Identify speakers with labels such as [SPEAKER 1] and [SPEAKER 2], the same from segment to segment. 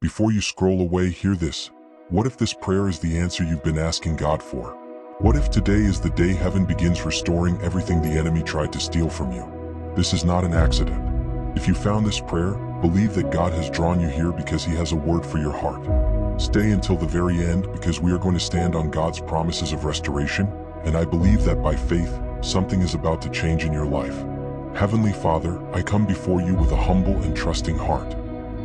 [SPEAKER 1] Before you scroll away, hear this. What if this prayer is the answer you've been asking God for? What if today is the day heaven begins restoring everything the enemy tried to steal from you? This is not an accident. If you found this prayer, believe that God has drawn you here because He has a word for your heart. Stay until the very end because we are going to stand on God's promises of restoration, and I believe that by faith, something is about to change in your life. Heavenly Father, I come before you with a humble and trusting heart.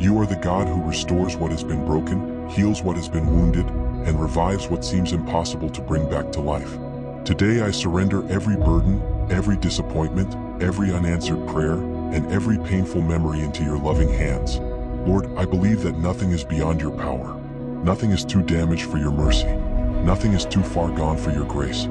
[SPEAKER 1] You are the God who restores what has been broken, heals what has been wounded, and revives what seems impossible to bring back to life. Today I surrender every burden, every disappointment, every unanswered prayer, and every painful memory into your loving hands. Lord, I believe that nothing is beyond your power. Nothing is too damaged for your mercy. Nothing is too far gone for your grace.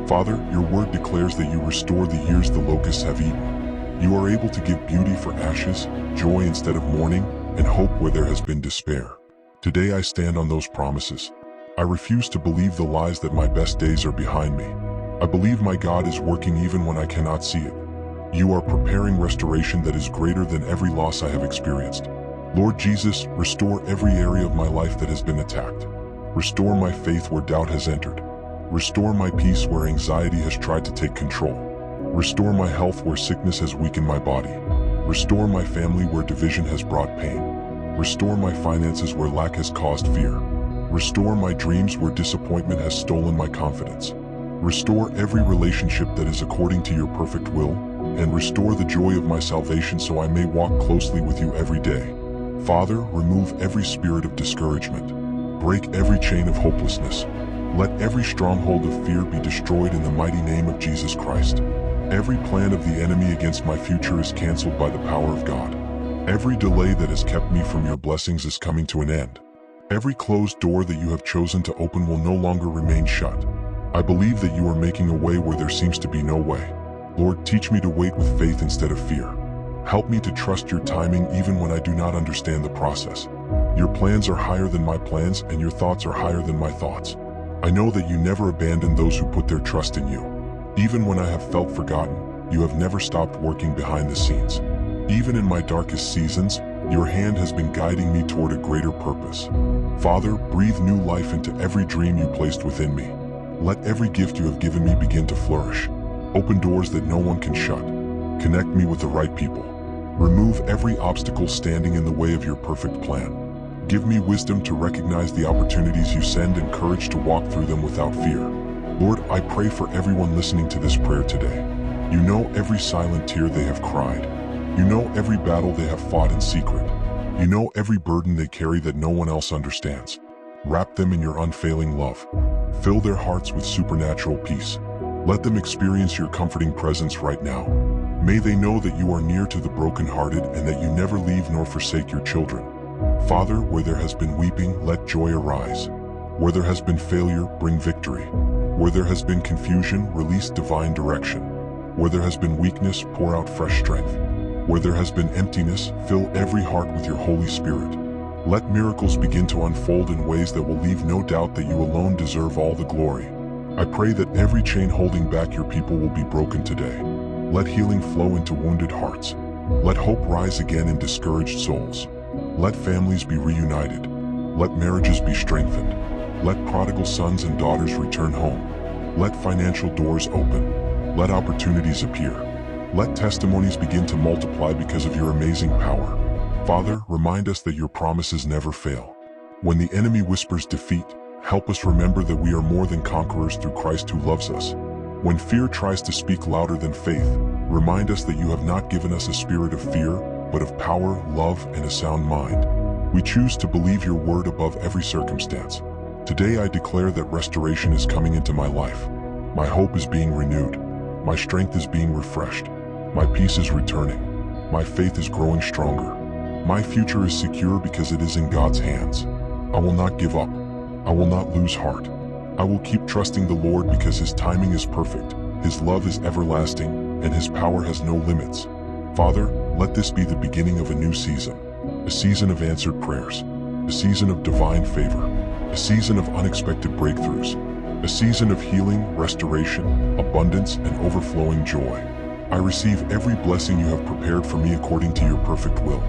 [SPEAKER 1] Father, your word declares that you restore the years the locusts have eaten. You are able to give beauty for ashes, joy instead of mourning, and hope where there has been despair. Today I stand on those promises. I refuse to believe the lies that my best days are behind me. I believe my God is working even when I cannot see it. You are preparing restoration that is greater than every loss I have experienced. Lord Jesus, restore every area of my life that has been attacked. Restore my faith where doubt has entered. Restore my peace where anxiety has tried to take control. Restore my health where sickness has weakened my body. Restore my family where division has brought pain. Restore my finances where lack has caused fear. Restore my dreams where disappointment has stolen my confidence. Restore every relationship that is according to your perfect will, and restore the joy of my salvation so I may walk closely with you every day. Father, remove every spirit of discouragement. Break every chain of hopelessness. Let every stronghold of fear be destroyed in the mighty name of Jesus Christ. Every plan of the enemy against my future is canceled by the power of God. Every delay that has kept me from your blessings is coming to an end. Every closed door that you have chosen to open will no longer remain shut. I believe that you are making a way where there seems to be no way. Lord, teach me to wait with faith instead of fear. Help me to trust your timing even when I do not understand the process. Your plans are higher than my plans, and your thoughts are higher than my thoughts. I know that you never abandon those who put their trust in you. Even when I have felt forgotten, you have never stopped working behind the scenes. Even in my darkest seasons, your hand has been guiding me toward a greater purpose. Father, breathe new life into every dream you placed within me. Let every gift you have given me begin to flourish. Open doors that no one can shut. Connect me with the right people. Remove every obstacle standing in the way of your perfect plan. Give me wisdom to recognize the opportunities you send and courage to walk through them without fear. Lord, I pray for everyone listening to this prayer today. You know every silent tear they have cried. You know every battle they have fought in secret. You know every burden they carry that no one else understands. Wrap them in your unfailing love. Fill their hearts with supernatural peace. Let them experience your comforting presence right now. May they know that you are near to the brokenhearted and that you never leave nor forsake your children. Father, where there has been weeping, let joy arise. Where there has been failure, bring victory. Where there has been confusion, release divine direction. Where there has been weakness, pour out fresh strength. Where there has been emptiness, fill every heart with your Holy Spirit. Let miracles begin to unfold in ways that will leave no doubt that you alone deserve all the glory. I pray that every chain holding back your people will be broken today. Let healing flow into wounded hearts. Let hope rise again in discouraged souls. Let families be reunited. Let marriages be strengthened. Let prodigal sons and daughters return home. Let financial doors open. Let opportunities appear. Let testimonies begin to multiply because of your amazing power. Father, remind us that your promises never fail. When the enemy whispers defeat, help us remember that we are more than conquerors through Christ who loves us. When fear tries to speak louder than faith, remind us that you have not given us a spirit of fear, but of power, love, and a sound mind. We choose to believe your word above every circumstance. Today I declare that restoration is coming into my life. My hope is being renewed. My strength is being refreshed. My peace is returning. My faith is growing stronger. My future is secure because it is in God's hands. I will not give up. I will not lose heart. I will keep trusting the Lord because His timing is perfect, His love is everlasting, and His power has no limits. Father, let this be the beginning of a new season, a season of answered prayers, a season of divine favor, a season of unexpected breakthroughs, a season of healing, restoration, abundance, and overflowing joy. I receive every blessing you have prepared for me according to your perfect will.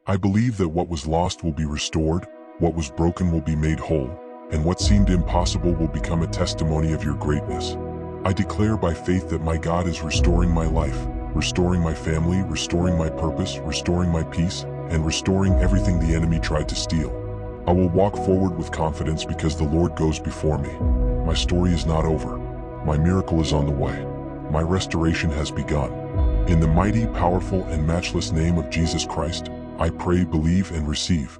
[SPEAKER 1] I believe that what was lost will be restored, What was broken will be made whole, and what seemed impossible will become a testimony of your greatness. I declare by faith that my God is restoring my life, restoring my family, restoring my purpose, restoring my peace, and restoring everything the enemy tried to steal. I will walk forward with confidence because the Lord goes before me. My story is not over. My miracle is on the way. My restoration has begun. In the mighty, powerful, and matchless name of Jesus Christ, I pray, believe, and receive.